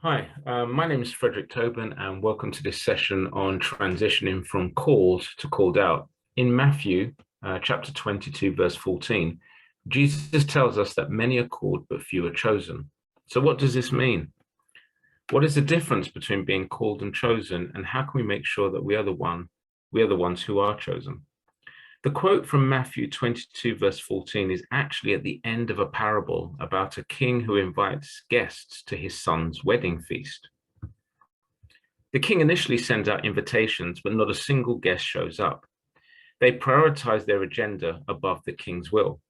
Hi, my name is Frederick Tobun, and welcome to this session on transitioning from called to called out. In Matthew chapter 22, verse 14, Jesus tells us that many are called, but few are chosen. So what does this mean? What is the difference between being called and chosen, and how can we make sure that we are the ones who are chosen? The quote from Matthew 22, verse 14 is actually at the end of a parable about a king who invites guests to his son's wedding feast. The king initially sends out invitations, but not a single guest shows up. They prioritize their agenda above the king's will.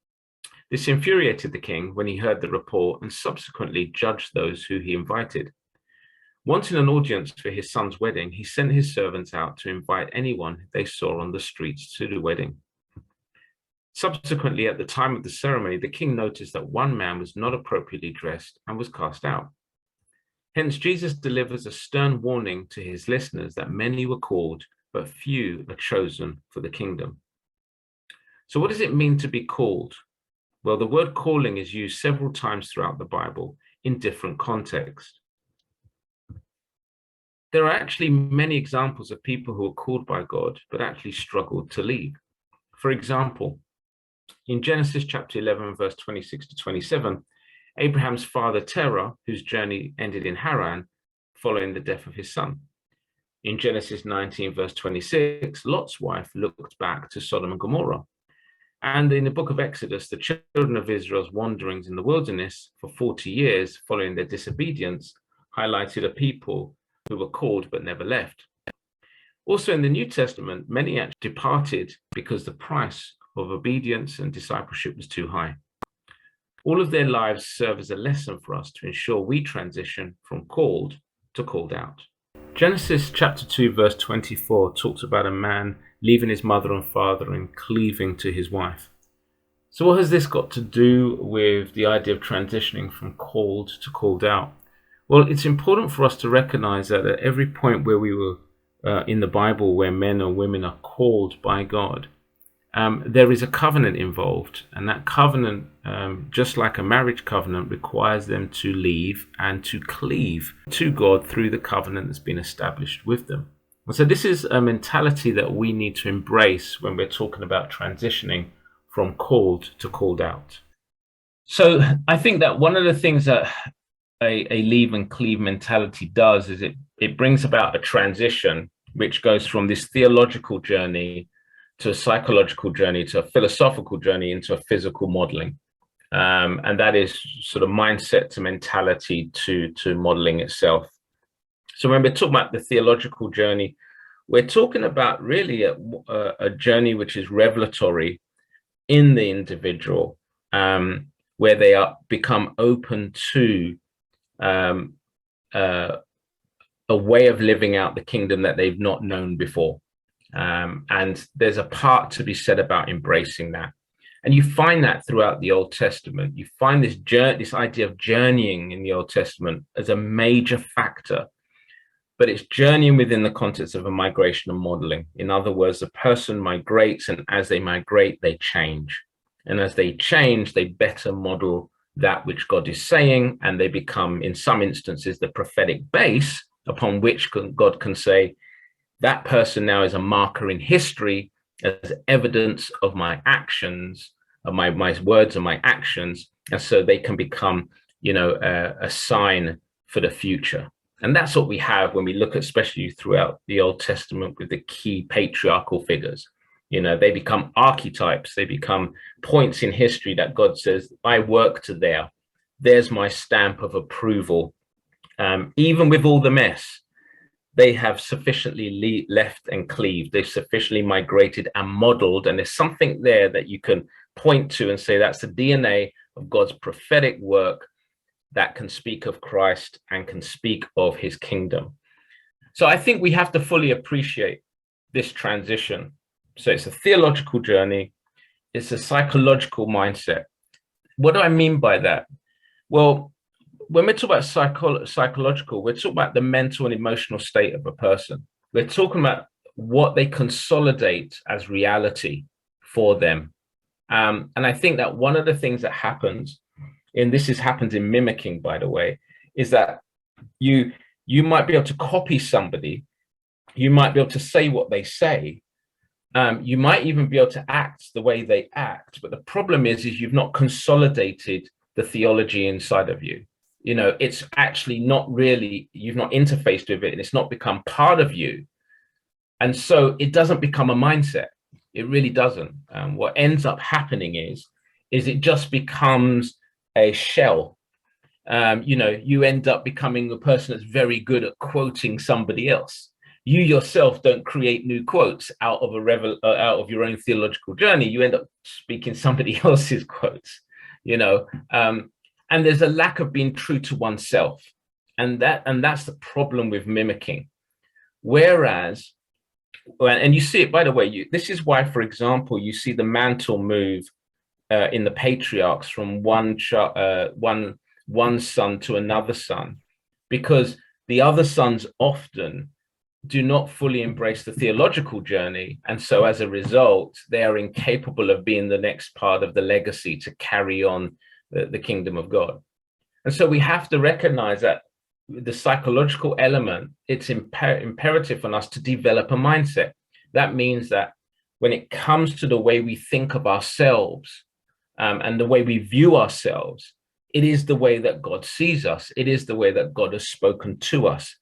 This infuriated the king when he heard the report and subsequently judged those who he invited. Wanting an audience for his son's wedding, he sent his servants out to invite anyone they saw on the streets to the wedding. Subsequently, at the time of the ceremony, the king noticed that one man was not appropriately dressed and was cast out. Hence, Jesus delivers a stern warning to his listeners that many were called, but few are chosen for the kingdom. So what does it mean to be called? Well, the word calling is used several times throughout the Bible in different contexts. There are actually many examples of people who are called by God, but actually struggled to leave. For example, in Genesis chapter 11, verse 26 to 27, Abraham's father Terah, whose journey ended in Haran following the death of his son. In Genesis 19, verse 26, Lot's wife looked back to Sodom and Gomorrah. And in the book of Exodus, the children of Israel's wanderings in the wilderness for 40 years following their disobedience highlighted a people who were called but never left. Also in the New Testament, many actually departed because the price of obedience and discipleship was too high. All of their lives serve as a lesson for us to ensure we transition from called to called out. Genesis chapter 2, verse 24 talks about a man leaving his mother and father and cleaving to his wife. So what has this got to do with the idea of transitioning from called to called out? Well, it's important for us to recognize that at every point where we were in the Bible where men or women are called by God, there is a covenant involved, and that covenant, just like a marriage covenant, requires them to leave and to cleave to God through the covenant that's been established with them. And so this is a mentality that we need to embrace when we're talking about transitioning from called to called out. So I think that one of the things that a leave and cleave mentality does is it brings about a transition which goes from this theological journey to a psychological journey, to a philosophical journey, into a physical modeling. And that is sort of mindset to mentality to modeling itself. So when we're talking about the theological journey, we're talking about really a journey which is revelatory in the individual, where they are become open to a way of living out the kingdom that they've not known before. And there's a part to be said about embracing that. And you find that throughout the Old Testament. You find this idea of journeying in the Old Testament as a major factor, but it's journeying within the context of a migration and modeling. In other words, the person migrates, and as they migrate, they change. And as they change, they better model that which God is saying, and they become, in some instances, the prophetic base upon which God can say, that person now is a marker in history as evidence of my actions, of my words and my actions. And so they can become, a sign for the future. And that's what we have when we look at, especially throughout the Old Testament, with the key patriarchal figures. They become archetypes. They become points in history that God says, I work to there. There's my stamp of approval. Even with all the mess, they have sufficiently left and cleaved. They've sufficiently migrated and modeled. And there's something there that you can point to and say that's the DNA of God's prophetic work that can speak of Christ and can speak of his kingdom. So I think we have to fully appreciate this transition. So it's a theological journey. It's a psychological mindset. What do I mean by that? Well, when we talk about psychological, we're talking about the mental and emotional state of a person. We're talking about what they consolidate as reality for them. And I think that one of the things that happens, and this happens in mimicking, by the way, is that You might be able to copy somebody. You might be able to say what they say. You might even be able to act the way they act. But the problem is you've not consolidated the theology inside of you. You know, it's actually not really, you've not interfaced with it, and it's not become part of you. And so it doesn't become a mindset. It really doesn't. What ends up happening is it just becomes a shell. You know, you end up becoming a person that's very good at quoting somebody else. You yourself don't create new quotes out of out of your own theological journey. You end up speaking somebody else's quotes, you know. And there's a lack of being true to oneself, and that's the problem with mimicking. Whereas, and you see it, by the way, this is why, for example, you see the mantle move in the patriarchs from one son to another son, because the other sons often do not fully embrace the theological journey. And so as a result, they are incapable of being the next part of the legacy to carry on the kingdom of God. And so we have to recognize that the psychological element, it's imperative on us to develop a mindset. That means that when it comes to the way we think of ourselves and the way we view ourselves, it is the way that God sees us. It is the way that God has spoken to us.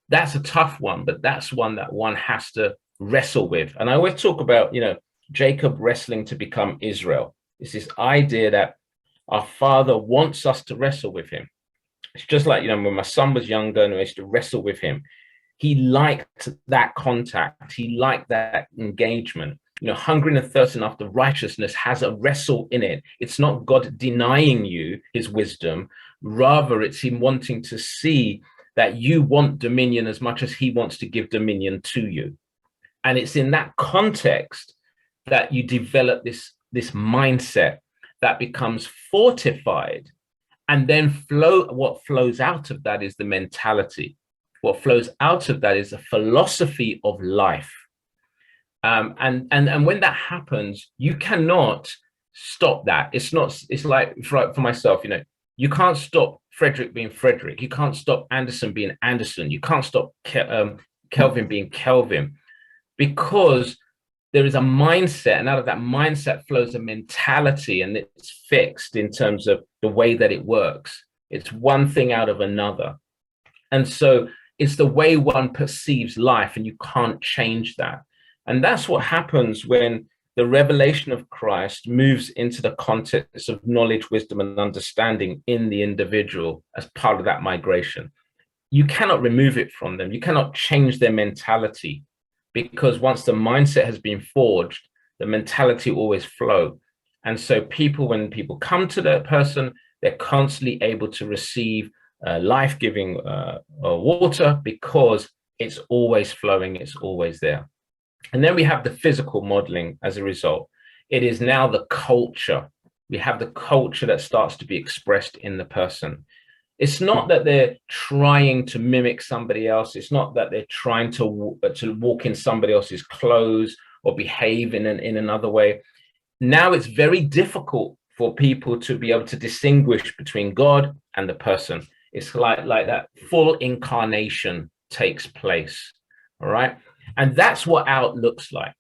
That's a tough one, but that's one that one has to wrestle with. And I always talk about, you know, Jacob wrestling to become Israel. It's this idea that our Father wants us to wrestle with him. It's just like, you know, when my son was younger and I used to wrestle with him, he liked that contact. He liked that engagement. You know, hungering and thirsting after righteousness has a wrestle in it. It's not God denying you his wisdom. Rather, it's him wanting to see that you want dominion as much as he wants to give dominion to you. And it's in that context that you develop this mindset that becomes fortified. And then what flows out of that is the mentality. What flows out of that is a philosophy of life. And when that happens, you cannot stop that. It's like for myself, you know, you can't stop Frederick being Frederick. You can't stop Anderson being Anderson. You can't stop Kelvin being Kelvin, because there is a mindset, and out of that mindset flows a mentality, and it's fixed in terms of the way that it works. It's one thing out of another. And so it's the way one perceives life, and you can't change that. And that's what happens when the revelation of Christ moves into the context of knowledge, wisdom, and understanding in the individual as part of that migration. You cannot remove it from them. You cannot change their mentality, because once the mindset has been forged, the mentality always flow. And so when people come to that person, they're constantly able to receive life-giving water, because it's always flowing, it's always there. And then we have the physical modeling as a result. It is now the culture. We have the culture that starts to be expressed in the person. It's not that they're trying to mimic somebody else. It's not that they're trying to walk in somebody else's clothes or behave in another way. Now it's very difficult for people to be able to distinguish between God and the person. It's like that full incarnation takes place. All right. And that's what out looks like.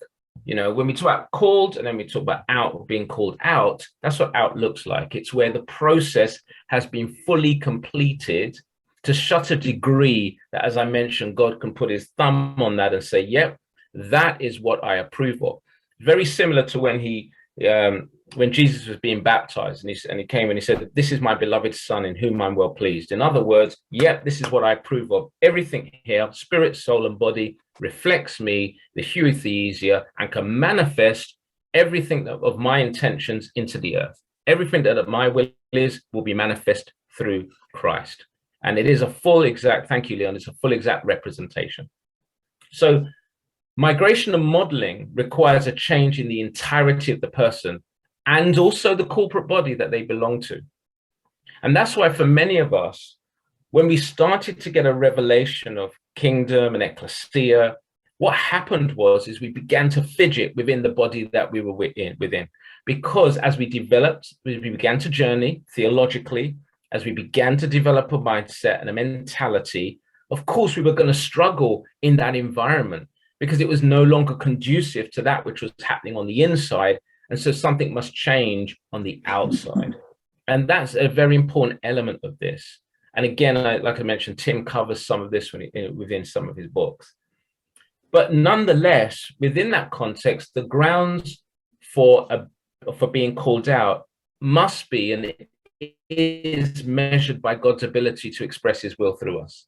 You know, when we talk about called and then we talk about out, being called out, that's what out looks like. It's where the process has been fully completed to such a degree that, as I mentioned, God can put his thumb on that and say, yep, that is what I approve of. Very similar to when Jesus was being baptized, and he came and he said, this is my beloved son in whom I'm well pleased. In other words, yep, this is what I approve of. Everything here, spirit, soul, and body, reflects me, the huiothesia, and can manifest everything of my intentions into the earth. Everything that my will is will be manifest through Christ. And it is a full exact, thank you, Leon, it's a full exact representation. So migration and modeling requires a change in the entirety of the person and also the corporate body that they belong to. And that's why for many of us, when we started to get a revelation of kingdom and ekklesia, what happened is we began to fidget within the body that we were within. Because as we developed, we began to journey theologically, as we began to develop a mindset and a mentality, of course, we were going to struggle in that environment because it was no longer conducive to that which was happening on the inside. And so something must change on the outside. And that's a very important element of this. And again, like I mentioned, Tim covers some of this within some of his books. But nonetheless, within that context, the grounds for being called out must be, and it is measured by God's ability to express his will through us.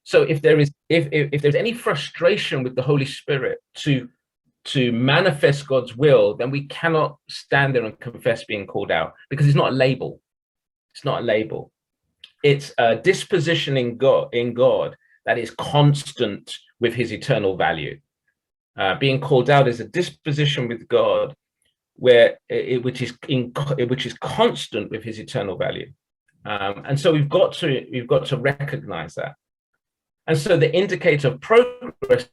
So if there's any frustration with the Holy Spirit to manifest God's will, then we cannot stand there and confess being called out, because it's not a label. It's not a label. It's a disposition in God that is constant with his eternal value. Being called out is a disposition with God which is constant with his eternal value. And so we've got to recognize that. And so the indicator of progress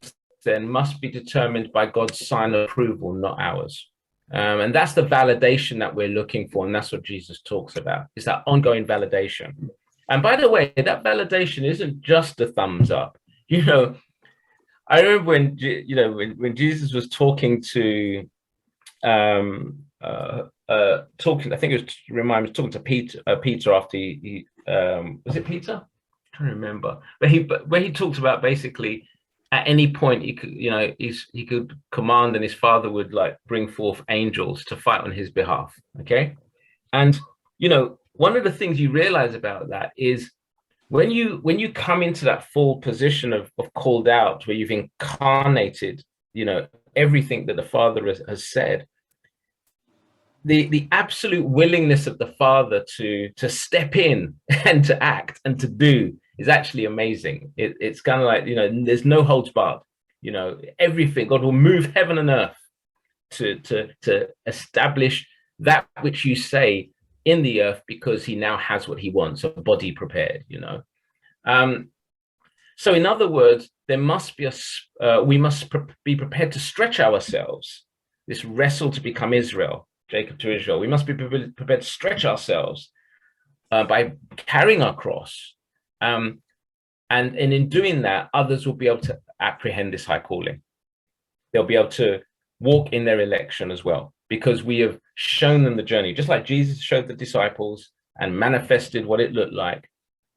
then must be determined by God's sign of approval, not ours. And that's the validation that we're looking for. And that's what Jesus talks about, is that ongoing validation. And by the way, that validation isn't just a thumbs up. You know, I remember when Jesus was talking to talking, I think it was talking to Peter after he was it Peter? I'm trying to remember. But where he talks about basically at any point he could command and his father would like bring forth angels to fight on his behalf. Okay. And one of the things you realize about that is when you come into that full position of called out, where you've incarnated, everything that the Father has said, the absolute willingness of the Father to step in and to act and to do is actually amazing. It's kind of like, there's no holds barred. Everything, God will move heaven and earth to establish that which you say in the earth, because he now has what he wants, a body prepared. So in other words, there must be we must be prepared to stretch ourselves. This wrestle to become Israel, Jacob to Israel. We must be prepared to stretch ourselves by carrying our cross. And in doing that, others will be able to apprehend this high calling. They'll be able to walk in their election as well, because we have shown them the journey, just like Jesus showed the disciples and manifested what it looked like.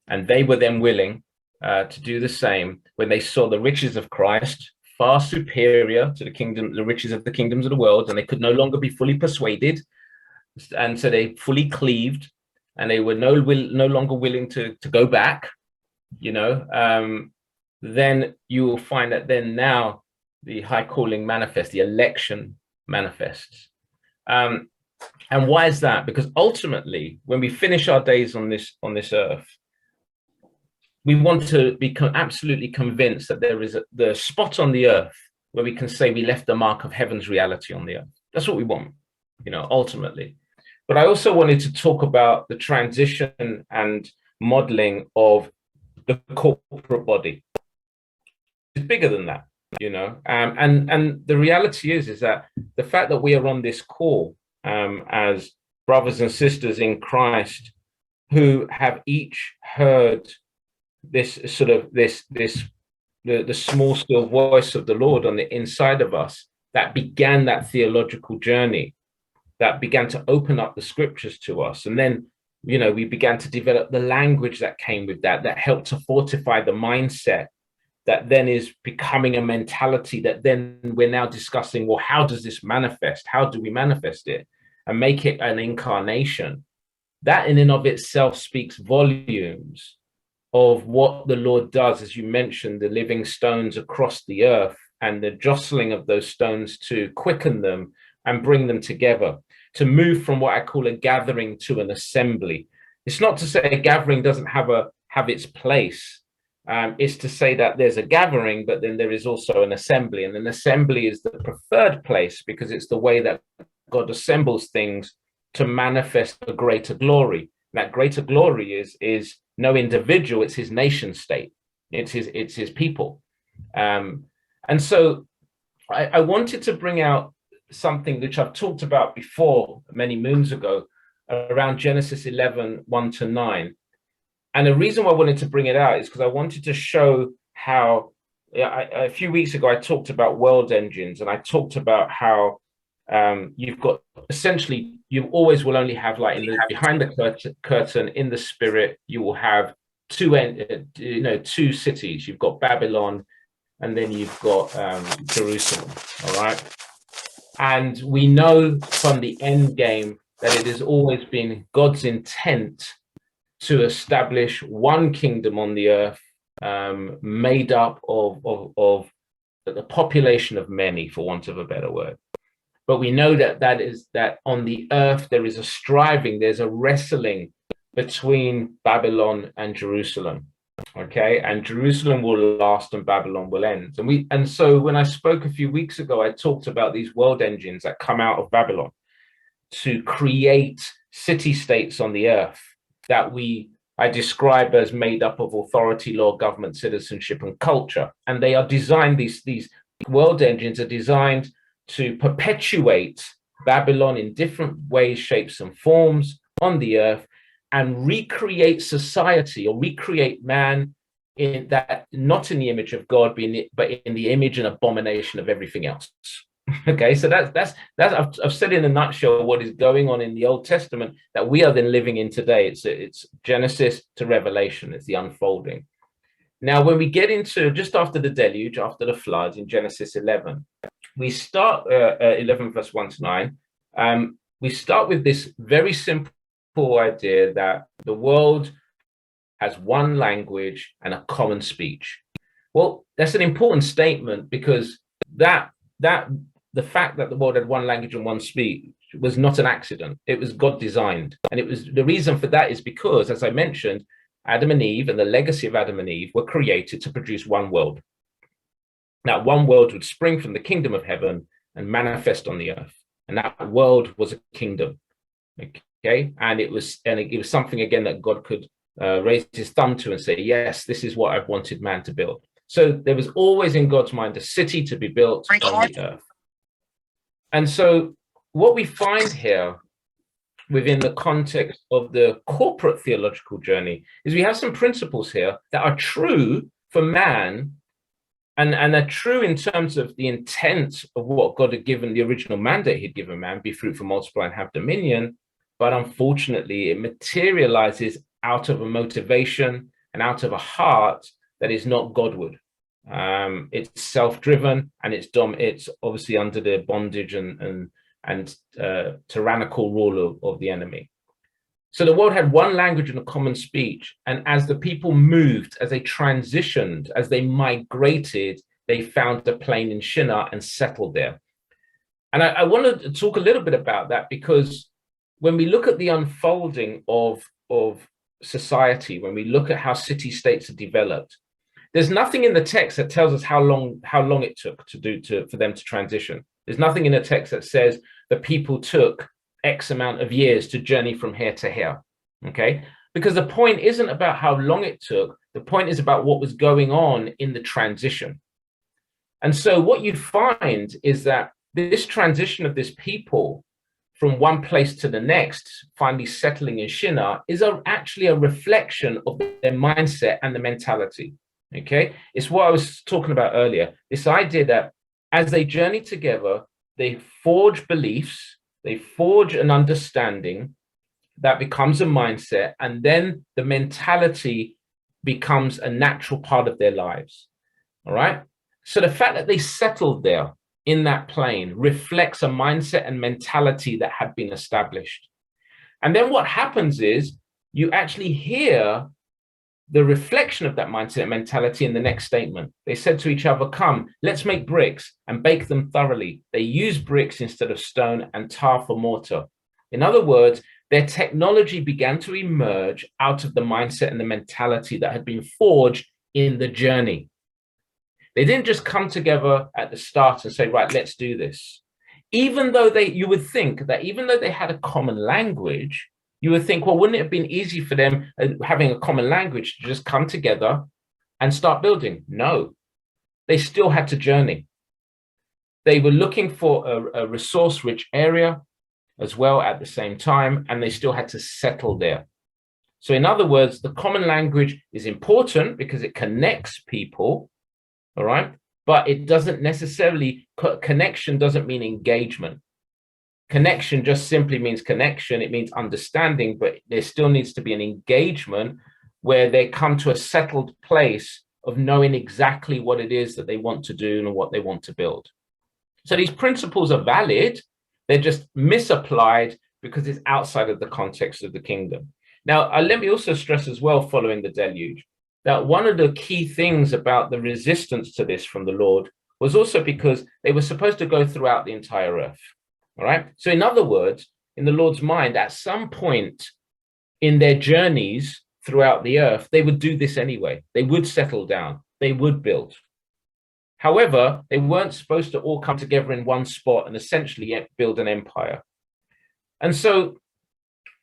And they were then willing to do the same when they saw the riches of Christ far superior to the riches of the kingdoms of the world, and they could no longer be fully persuaded. And so they fully cleaved, and they were no longer willing to go back, then you will find that then now the high calling manifests, the election manifests. And why is that? Because ultimately, when we finish our days on this earth, we want to be absolutely convinced that there is the spot on the earth where we can say we left the mark of heaven's reality on the earth. That's what we want, ultimately. But I also wanted to talk about the transition and modeling of the corporate body. It's bigger than that, and the reality is that the fact that we are on this call as brothers and sisters in Christ who have each heard this sort of the small still voice of the Lord on the inside of us, that began that theological journey, that began to open up the scriptures to us. And then, we began to develop the language that came with that helped to fortify the mindset that then is becoming a mentality that then we're now discussing, well, how does this manifest? How do we manifest it and make it an incarnation? That in and of itself speaks volumes of what the Lord does, as you mentioned, the living stones across the earth and the jostling of those stones to quicken them and bring them together, to move from what I call a gathering to an assembly. It's not to say a gathering doesn't have its place. It's to say that there's a gathering, but then there is also an assembly. And an assembly is the preferred place because it's the way that God assembles things to manifest a greater glory. That greater glory is no individual, it's his nation state. It's his people. And so I wanted to bring out something which I've talked about before many moons ago around Genesis 11, 1-9. And the reason why I wanted to bring it out is because I wanted to show how, a few weeks ago, I talked about world engines, and I talked about how you've got essentially, you always will only have, like, behind the curtain in the spirit, you will have two cities. You've got Babylon, and then you've got Jerusalem. All right. And we know from the end game that it has always been God's intent to establish one kingdom on the earth, made up of the population of many, for want of a better word. But we know that on the earth there is a striving, there's a wrestling between Babylon and Jerusalem. Okay, and Jerusalem will last and Babylon will end. And so when I spoke a few weeks ago, I talked about these world engines that come out of Babylon to create city-states on the earth that I describe as made up of authority, law, government, citizenship, and culture. And they are designed, these world engines are designed to perpetuate Babylon in different ways, shapes, and forms on the earth, and recreate society, or recreate man in that, not in the image of God, but in the image and abomination of everything else. Okay, so that's I've said in a nutshell what is going on in the Old Testament that we are then living in today. It's Genesis to Revelation. It's the unfolding. Now, when we get into just after the deluge, after the flood in Genesis 11, we start 11 verse 1 to 9. We start with this very simple idea that the world has one language and a common speech. Well, that's an important statement, because the fact that the world had one language and one speech was not an accident. It was God designed. And it was, the reason for that is because, as I mentioned, Adam and Eve and the legacy of Adam and Eve were created to produce one world. Now, one world would spring from the kingdom of heaven and manifest on the earth. And that world was a kingdom. Okay. And it was something, again, that God could raise his thumb to and say, yes, this is what I've wanted man to build. So there was always in God's mind a city to be built on the earth. And so what we find here within the context of the corporate theological journey is we have some principles here that are true for man, and are true in terms of the intent of what God had given, the original mandate he'd given man, be fruitful, multiply, and have dominion. But unfortunately, it materializes out of a motivation and out of a heart that is not Godward. It's self-driven, and it's obviously under the bondage and tyrannical rule of the enemy. So the world had one language and a common speech, and as the people moved, as they transitioned, as they migrated, they found a plain in Shinar and settled there. And I want to talk a little bit about that, because when we look at the unfolding of society, when we look at how city-states are developed, there's nothing in the text that tells us how long it took for them to transition. There's nothing in the text that says the people took X amount of years to journey from here to here. Okay, because the point isn't about how long it took. The point is about what was going on in the transition. And so what you find is that this transition of this people from one place to the next, finally settling in Shinar, is actually a reflection of their mindset and the mentality. Okay, it's what I was talking about earlier. This idea that as they journey together, they forge beliefs, they forge an understanding that becomes a mindset, and then the mentality becomes a natural part of their lives. All right. So the fact that they settled there in that plane reflects a mindset and mentality that had been established. And then what happens is you actually hear the reflection of that mindset and mentality in the next statement. They said to each other, come, let's make bricks and bake them thoroughly. They used bricks instead of stone and tar for mortar. In other words, their technology began to emerge out of the mindset and the mentality that had been forged in the journey. They didn't just come together at the start and say, right, let's do this. Even though you would think that even though they had a common language, you would think, well, wouldn't it have been easy for them, having a common language, to just come together and start building? No, they still had to journey. They were looking for a resource-rich area as well at the same time, and they still had to settle there. So in other words, the common language is important because it connects people, all right? But it doesn't necessarily, connection doesn't mean engagement. Connection just simply means connection. It means understanding, but there still needs to be an engagement where they come to a settled place of knowing exactly what it is that they want to do and what they want to build. So these principles are valid. They're just misapplied because it's outside of the context of the kingdom. Now, let me also stress as well, following the deluge, that one of the key things about the resistance to this from the Lord was also because they were supposed to go throughout the entire earth. All right. So in other words, in the Lord's mind, at some point in their journeys throughout the earth, they would do this anyway. They would settle down. They would build. However, they weren't supposed to all come together in one spot and essentially build an empire. And so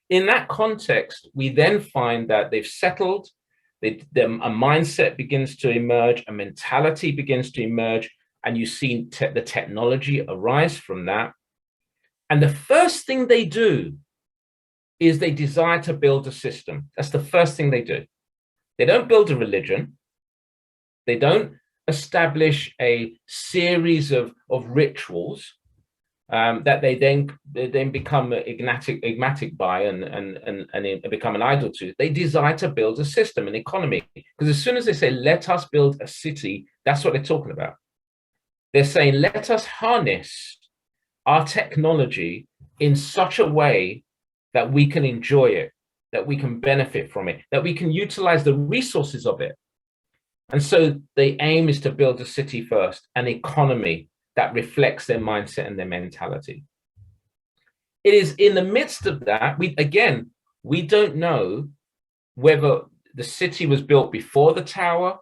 in that context, we then find that they've settled, a mindset begins to emerge, a mentality begins to emerge, and you see the technology arise from that. And the first thing they do is they desire to build a system. That's the first thing they do. They don't build a religion. They don't establish a series of rituals that they then become enigmatic by and become an idol to. They desire to build a system, an economy. Because as soon as they say, let us build a city, that's what they're talking about. They're saying, let us harness our technology in such a way that we can enjoy it, that we can benefit from it, that we can utilize the resources of it. And so the aim is to build a city first, an economy that reflects their mindset and their mentality. It is in the midst of that, we don't know whether the city was built before the tower,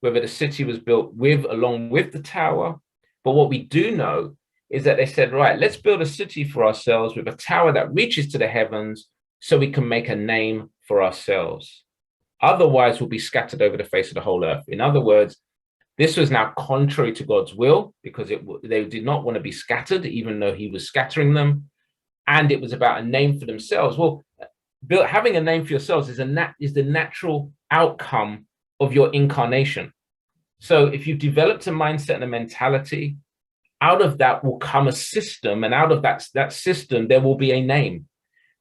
whether the city was built along with the tower. But what we do know is that they said, right, let's build a city for ourselves with a tower that reaches to the heavens so we can make a name for ourselves. Otherwise, we'll be scattered over the face of the whole earth. In other words, this was now contrary to God's will because they did not want to be scattered, even though he was scattering them. And it was about a name for themselves. Well, having a name for yourselves is the natural outcome of your incarnation. So if you've developed a mindset and a mentality, out of that will come a system, and out of that system, there will be a name.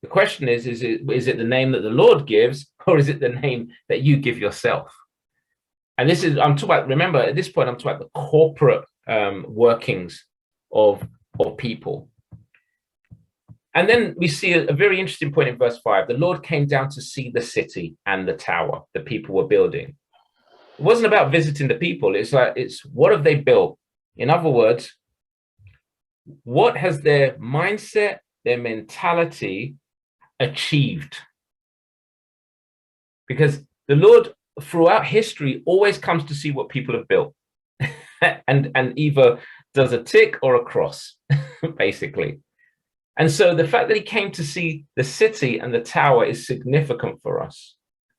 The question is it the name that the Lord gives, or is it the name that you give yourself? And I'm talking about, remember, at this point, I'm talking about the corporate workings of people. And then we see a very interesting point in verse 5. The Lord came down to see the city and the tower the people were building. It wasn't about visiting the people. It's what have they built? In other words, what has their mindset, their mentality achieved? Because the Lord, throughout history, always comes to see what people have built and either does a tick or a cross, basically. And so the fact that he came to see the city and the tower is significant for us.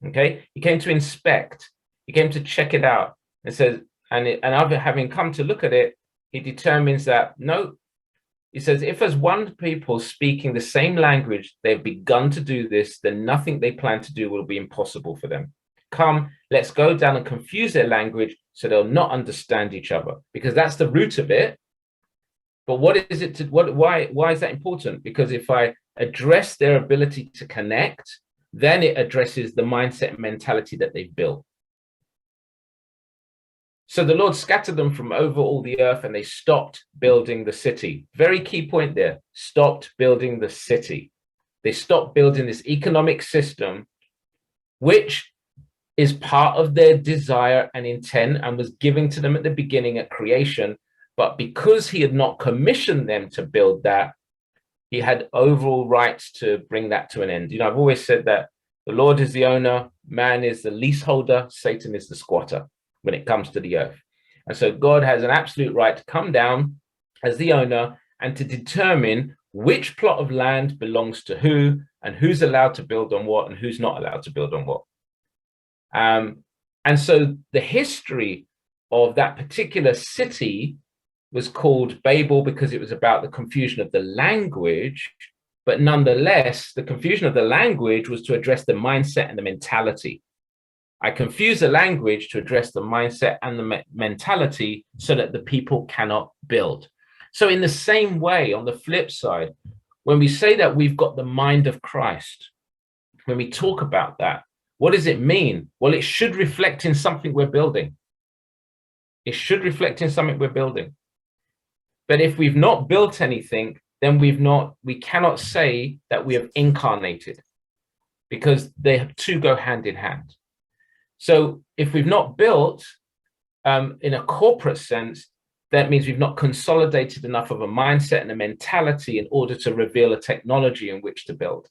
Okay, he came to inspect, he came to check it out. It says, having come to look at it, he determines that no. He says, if as one people speaking the same language, they've begun to do this, then nothing they plan to do will be impossible for them. Come, let's go down and confuse their language so they'll not understand each other, because that's the root of it. But what is it why is that important? Because if I address their ability to connect, then it addresses the mindset and mentality that they've built. So the Lord scattered them from over all the earth, and they stopped building the city. Very key point there. Stopped building the city. They stopped building this economic system, which is part of their desire and intent and was given to them at the beginning at creation. But because he had not commissioned them to build that, he had overall rights to bring that to an end. You know, I've always said that the Lord is the owner, man is the leaseholder, Satan is the squatter when it comes to the earth. And so God has an absolute right to come down as the owner and to determine which plot of land belongs to who and who's allowed to build on what and who's not allowed to build on what. And so the history of that particular city was called Babel because it was about the confusion of the language. But nonetheless, the confusion of the language was to address the mindset and the mentality. I confuse the language to address the mindset and the mentality so that the people cannot build. So in the same way, on the flip side, when we say that we've got the mind of Christ, when we talk about that, what does it mean? Well, it should reflect in something we're building. It should reflect in something we're building. But if we've not built anything, then we cannot say that we have incarnated, because they two go hand in hand. So if we've not built in a corporate sense, that means we've not consolidated enough of a mindset and a mentality in order to reveal a technology in which to build.